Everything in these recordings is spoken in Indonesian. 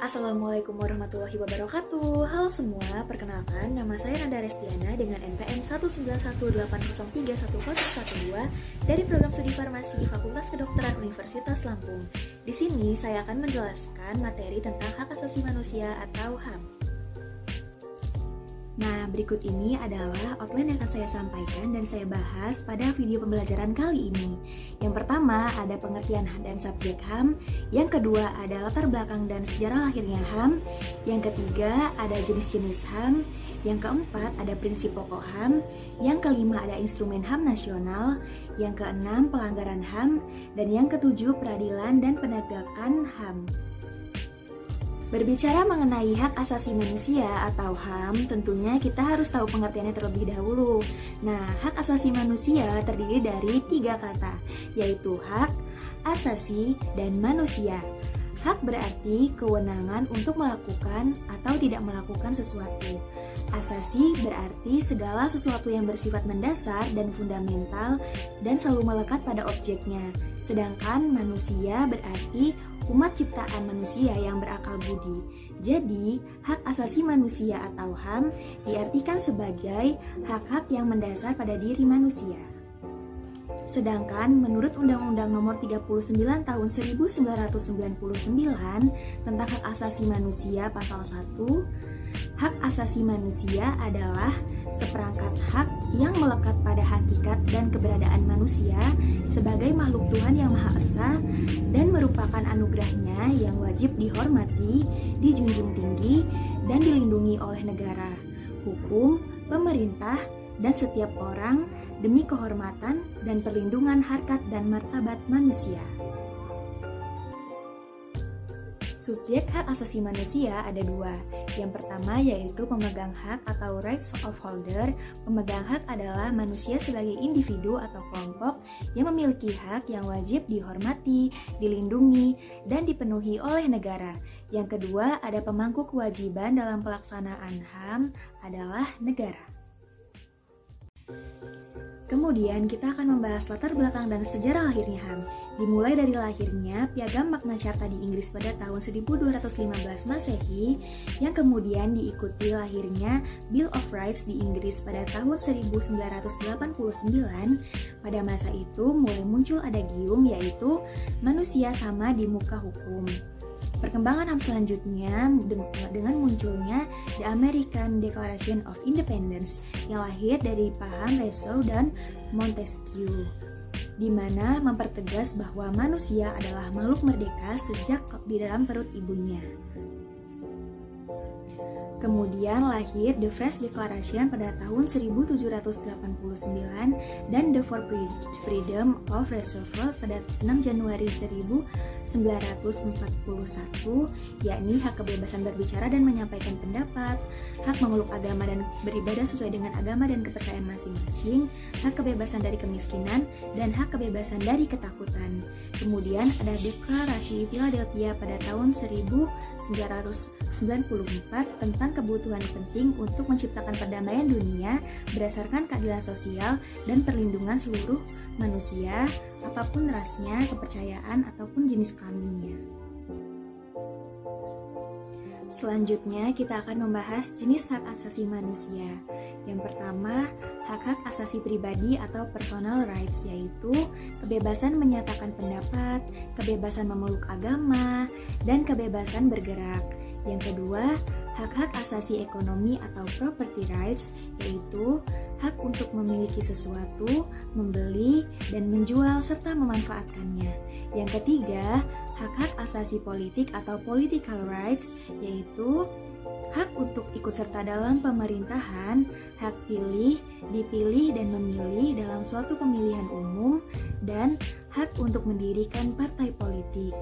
Assalamualaikum warahmatullahi wabarakatuh. Halo semua, perkenalkan nama saya Nanda Restiana dengan NPM 19180311012 dari program studi farmasi Fakultas Kedokteran Universitas Lampung. Di sini saya akan menjelaskan materi tentang hak asasi manusia atau HAM. Nah, berikut ini adalah outline yang akan saya sampaikan dan saya bahas pada video pembelajaran kali ini. Yang pertama ada pengertian dan subjek HAM, yang kedua ada latar belakang dan sejarah lahirnya HAM, yang ketiga ada jenis-jenis HAM, yang keempat ada prinsip pokok HAM, yang kelima ada instrumen HAM nasional, yang keenam pelanggaran HAM, dan yang ketujuh peradilan dan penegakan HAM. Berbicara mengenai hak asasi manusia atau HAM, tentunya kita harus tahu pengertiannya terlebih dahulu. Nah, hak asasi manusia terdiri dari 3 kata, yaitu hak, asasi, dan manusia. Hak berarti kewenangan untuk melakukan atau tidak melakukan sesuatu. Asasi berarti segala sesuatu yang bersifat mendasar dan fundamental dan selalu melekat pada objeknya. Sedangkan manusia berarti umat ciptaan manusia yang berakal budi. Jadi, hak asasi manusia atau HAM diartikan sebagai hak-hak yang mendasar pada diri manusia. Sedangkan menurut Undang-Undang Nomor 39 Tahun 1999 tentang hak asasi manusia pasal 1, hak asasi manusia adalah seperangkat hak yang melekat pada hakikat dan keberadaan manusia sebagai makhluk Tuhan yang Maha Esa dan merupakan anugerahnya yang wajib dihormati, dijunjung tinggi, dan dilindungi oleh negara, hukum, pemerintah, dan setiap orang demi kehormatan dan perlindungan harkat dan martabat manusia. Subjek hak asasi manusia ada 2. Yang pertama yaitu pemegang hak atau rights of holder. Pemegang hak adalah manusia sebagai individu atau kelompok yang memiliki hak yang wajib dihormati, dilindungi, dan dipenuhi oleh negara. Yang kedua ada pemangku kewajiban dalam pelaksanaan HAM adalah negara. Kemudian kita akan membahas latar belakang dan sejarah lahirnya HAM. Dimulai dari lahirnya Piagam Magna Carta di Inggris pada tahun 1215 Masehi, yang kemudian diikuti lahirnya Bill of Rights di Inggris pada tahun 1989. Pada masa itu mulai muncul adagium yaitu manusia sama di muka hukum. Perkembangan HAM selanjutnya dengan munculnya The American Declaration of Independence yang lahir dari paham Rousseau dan Montesquieu, di mana mempertegas bahwa manusia adalah makhluk merdeka sejak di dalam perut ibunya. Kemudian lahir The First Declaration pada tahun 1789 dan The For Freedom of Roosevelt pada 6 Januari 1941, yakni hak kebebasan berbicara dan menyampaikan pendapat, hak memeluk agama dan beribadah sesuai dengan agama dan kepercayaan masing-masing, hak kebebasan dari kemiskinan, dan hak kebebasan dari ketakutan. Kemudian ada Deklarasi Philadelphia pada tahun 1994 tentang kebutuhan penting untuk menciptakan perdamaian dunia berdasarkan keadilan sosial dan perlindungan seluruh manusia, apapun rasnya, kepercayaan, ataupun jenis kelaminnya. Selanjutnya kita akan membahas jenis hak asasi manusia. Yang pertama, hak-hak asasi pribadi atau personal rights, yaitu kebebasan menyatakan pendapat, kebebasan memeluk agama, dan kebebasan bergerak. Yang kedua, hak-hak asasi ekonomi atau property rights, yaitu hak untuk memiliki sesuatu, membeli, dan menjual serta memanfaatkannya. Yang ketiga, hak-hak asasi politik atau political rights, yaitu hak untuk ikut serta dalam pemerintahan, hak pilih, dipilih, dan memilih dalam suatu pemilihan umum, dan hak untuk mendirikan partai politik.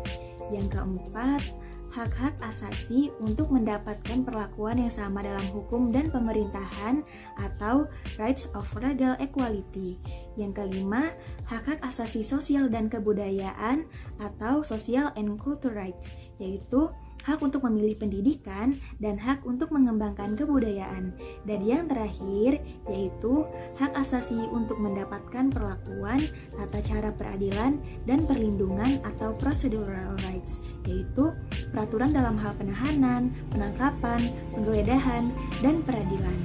Yang keempat, hak-hak asasi untuk mendapatkan perlakuan yang sama dalam hukum dan pemerintahan atau rights of legal equality. Yang kelima, hak-hak asasi sosial dan kebudayaan atau social and cultural rights, yaitu hak untuk memilih pendidikan, dan hak untuk mengembangkan kebudayaan. Dan yang terakhir yaitu hak asasi untuk mendapatkan perlakuan, tata cara peradilan, dan perlindungan atau procedural rights, yaitu peraturan dalam hal penahanan, penangkapan, penggeledahan, dan peradilan.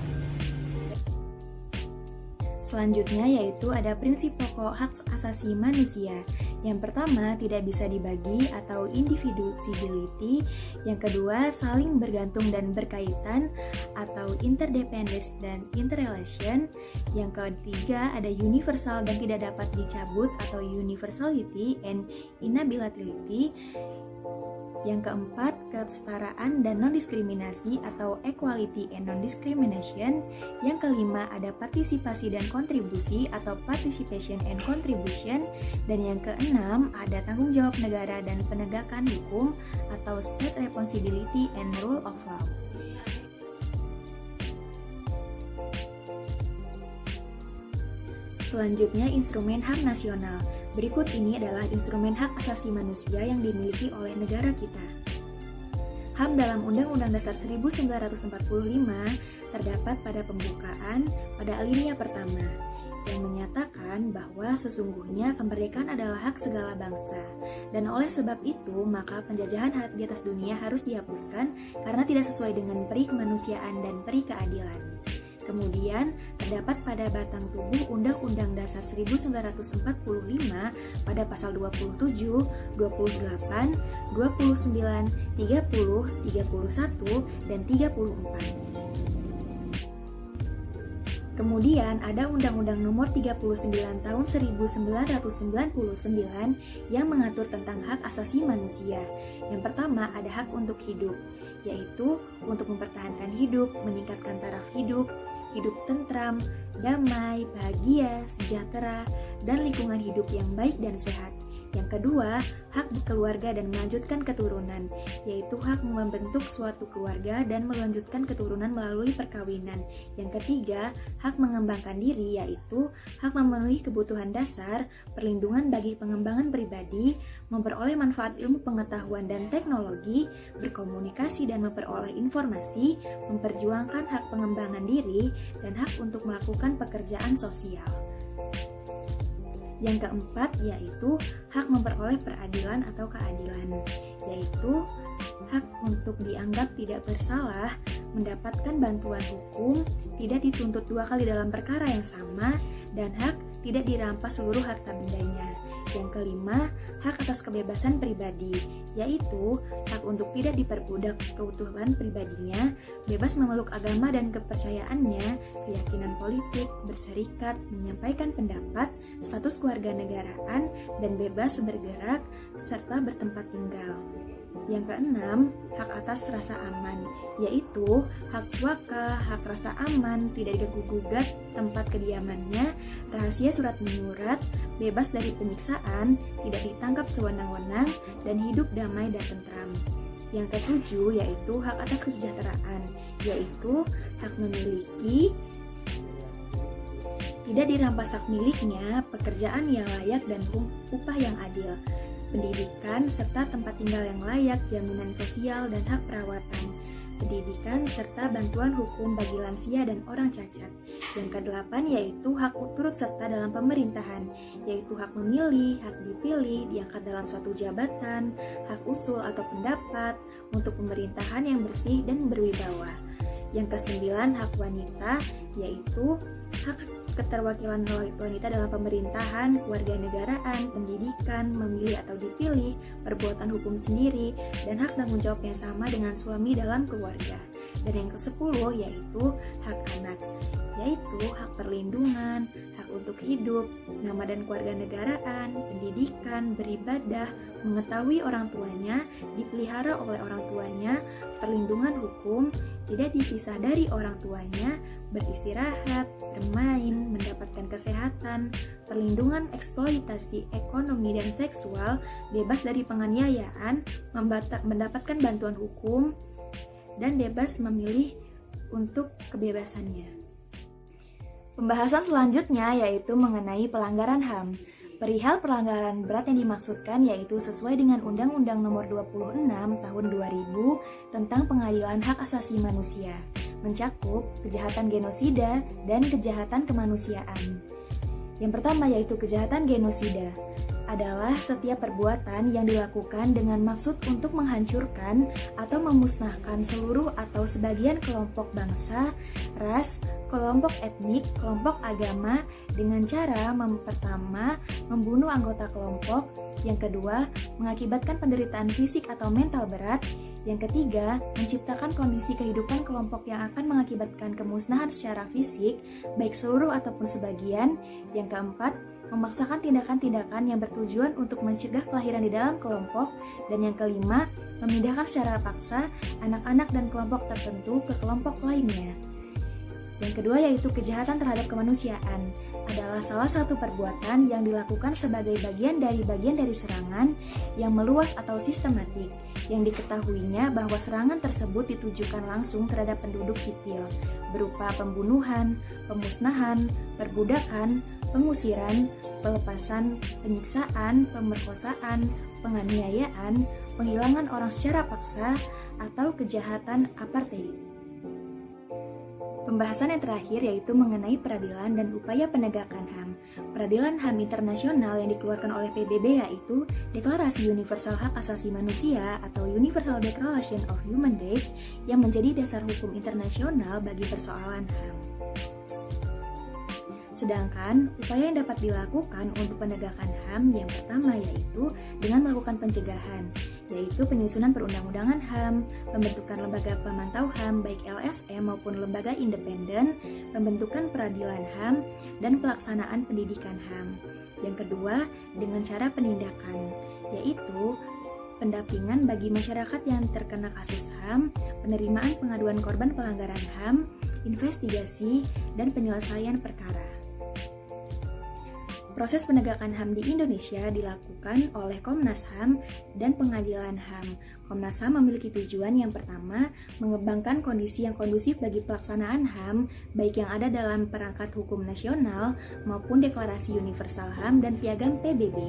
Selanjutnya yaitu ada prinsip pokok hak asasi manusia. Yang pertama, tidak bisa dibagi atau indivisibility. Yang kedua, saling bergantung dan berkaitan atau interdependence dan interrelation. Yang ketiga, ada universal dan tidak dapat dicabut atau universality and inability. Yang keempat, kesetaraan dan non-diskriminasi atau equality and non-discrimination. Yang kelima, ada partisipasi dan kontribusi atau participation and contribution. Dan yang keenam, ada tanggung jawab negara dan penegakan hukum atau state responsibility and rule of law. Selanjutnya, instrumen HAM nasional. Berikut ini adalah instrumen hak asasi manusia yang dimiliki oleh negara kita. HAM dalam Undang-Undang Dasar 1945 terdapat pada pembukaan pada alinea pertama yang menyatakan bahwa sesungguhnya kemerdekaan adalah hak segala bangsa, dan oleh sebab itu maka penjajahan di atas dunia harus dihapuskan karena tidak sesuai dengan peri kemanusiaan dan peri keadilan. Kemudian, terdapat pada batang tubuh Undang-Undang Dasar 1945 pada pasal 27, 28, 29, 30, 31, dan 34. Kemudian ada Undang-Undang Nomor 39 Tahun 1999 yang mengatur tentang hak asasi manusia. Yang pertama ada hak untuk hidup, yaitu untuk mempertahankan hidup, meningkatkan taraf hidup, hidup tentram, damai, bahagia, sejahtera, dan lingkungan hidup yang baik dan sehat. Yang kedua, hak berkeluarga dan melanjutkan keturunan, yaitu hak membentuk suatu keluarga dan melanjutkan keturunan melalui perkawinan. Yang ketiga, hak mengembangkan diri, yaitu hak memenuhi kebutuhan dasar, perlindungan bagi pengembangan pribadi, memperoleh manfaat ilmu pengetahuan dan teknologi, berkomunikasi dan memperoleh informasi, memperjuangkan hak pengembangan diri, dan hak untuk melakukan pekerjaan sosial. Yang keempat yaitu hak memperoleh peradilan atau keadilan, yaitu hak untuk dianggap tidak bersalah, mendapatkan bantuan hukum, tidak dituntut 2 kali dalam perkara yang sama, dan hak tidak dirampas seluruh harta bendanya. Yang kelima, hak atas kebebasan pribadi, yaitu hak untuk tidak diperbudak keutuhan pribadinya, bebas memeluk agama dan kepercayaannya, keyakinan politik, berserikat, menyampaikan pendapat, status kewarganegaraan, dan bebas bergerak, serta bertempat tinggal. Yang keenam, hak atas rasa aman, yaitu hak suaka, hak rasa aman, tidak diganggu-gugat tempat kediamannya, rahasia surat menyurat, bebas dari penyiksaan, tidak ditangkap sewenang-wenang, dan hidup damai dan tentram. Yang ketujuh yaitu hak atas kesejahteraan, yaitu hak memiliki, tidak dirampas hak miliknya, pekerjaan yang layak dan upah yang adil, pendidikan serta tempat tinggal yang layak, jaminan sosial dan hak perawatan, pendidikan serta bantuan hukum bagi lansia dan orang cacat. Yang kedelapan yaitu hak turut serta dalam pemerintahan, yaitu hak memilih, hak dipilih, diangkat dalam suatu jabatan, hak usul atau pendapat untuk pemerintahan yang bersih dan berwibawa. Yang kesembilan hak wanita, yaitu hak keterwakilan wanita dalam pemerintahan, kewarganegaraan, pendidikan, memilih atau dipilih, perbuatan hukum sendiri, dan hak tanggung jawab yang sama dengan suami dalam keluarga. Dan yang ke-10 yaitu hak anak, yaitu hak perlindungan, hak untuk hidup, nama dan kewarganegaraan, pendidikan, beribadah, mengetahui orang tuanya, dipelihara oleh orang tuanya, perlindungan hukum, tidak dipisah dari orang tuanya, beristirahat, bermain, mendapatkan kesehatan, perlindungan eksploitasi ekonomi dan seksual, bebas dari penganiayaan, mendapatkan bantuan hukum, dan bebas memilih untuk kebebasannya. Pembahasan selanjutnya yaitu mengenai pelanggaran HAM. Perihal pelanggaran berat yang dimaksudkan yaitu sesuai dengan Undang-Undang Nomor 26 Tahun 2000 tentang Pengadilan Hak Asasi Manusia, mencakup kejahatan genosida dan kejahatan kemanusiaan. Yang pertama yaitu kejahatan genosida adalah setiap perbuatan yang dilakukan dengan maksud untuk menghancurkan atau memusnahkan seluruh atau sebagian kelompok bangsa, ras, kelompok etnik, kelompok agama dengan cara pertama membunuh anggota kelompok, yang kedua mengakibatkan penderitaan fisik atau mental berat, yang ketiga menciptakan kondisi kehidupan kelompok yang akan mengakibatkan kemusnahan secara fisik, baik seluruh ataupun sebagian, yang keempat memaksakan tindakan-tindakan yang bertujuan untuk mencegah kelahiran di dalam kelompok, dan yang kelima, memindahkan secara paksa anak-anak dan kelompok tertentu ke kelompok lainnya. Yang kedua yaitu kejahatan terhadap kemanusiaan, adalah salah satu perbuatan yang dilakukan sebagai bagian dari serangan yang meluas atau sistematik, yang diketahuinya bahwa serangan tersebut ditujukan langsung terhadap penduduk sipil, berupa pembunuhan, pemusnahan, perbudakan, pengusiran, pelepasan, penyiksaan, pemerkosaan, penganiayaan, penghilangan orang secara paksa, atau kejahatan apartheid. Pembahasan yang terakhir yaitu mengenai peradilan dan upaya penegakan HAM. Peradilan HAM internasional yang dikeluarkan oleh PBB yaitu Deklarasi Universal Hak Asasi Manusia atau Universal Declaration of Human Rights yang menjadi dasar hukum internasional bagi persoalan HAM. Sedangkan upaya yang dapat dilakukan untuk penegakan HAM yang pertama yaitu dengan melakukan pencegahan, yaitu penyusunan perundang-undangan HAM, pembentukan lembaga pemantau HAM baik LSM maupun lembaga independen, pembentukan peradilan HAM, dan pelaksanaan pendidikan HAM. Yang kedua, dengan cara penindakan, yaitu pendampingan bagi masyarakat yang terkena kasus HAM, penerimaan pengaduan korban pelanggaran HAM, investigasi, dan penyelesaian perkara. Proses penegakan HAM di Indonesia dilakukan oleh Komnas HAM dan Pengadilan HAM. Komnas HAM memiliki tujuan yang pertama, mengembangkan kondisi yang kondusif bagi pelaksanaan HAM, baik yang ada dalam perangkat hukum nasional maupun Deklarasi Universal HAM dan Piagam PBB.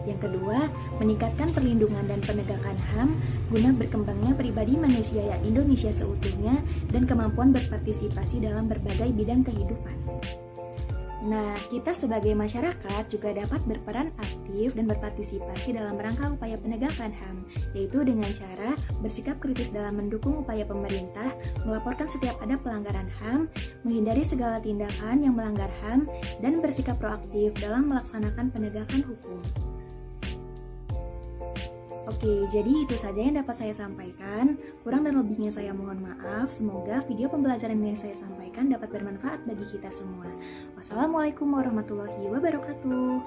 Yang kedua, meningkatkan perlindungan dan penegakan HAM guna berkembangnya pribadi manusia Indonesia seutuhnya dan kemampuan berpartisipasi dalam berbagai bidang kehidupan. Nah, kita sebagai masyarakat juga dapat berperan aktif dan berpartisipasi dalam rangka upaya penegakan HAM, yaitu dengan cara bersikap kritis dalam mendukung upaya pemerintah, melaporkan setiap ada pelanggaran HAM, menghindari segala tindakan yang melanggar HAM, dan bersikap proaktif dalam melaksanakan penegakan hukum. Oke, jadi itu saja yang dapat saya sampaikan. Kurang dan lebihnya saya mohon maaf. Semoga video pembelajaran yang saya sampaikan dapat bermanfaat bagi kita semua. Wassalamualaikum warahmatullahi wabarakatuh.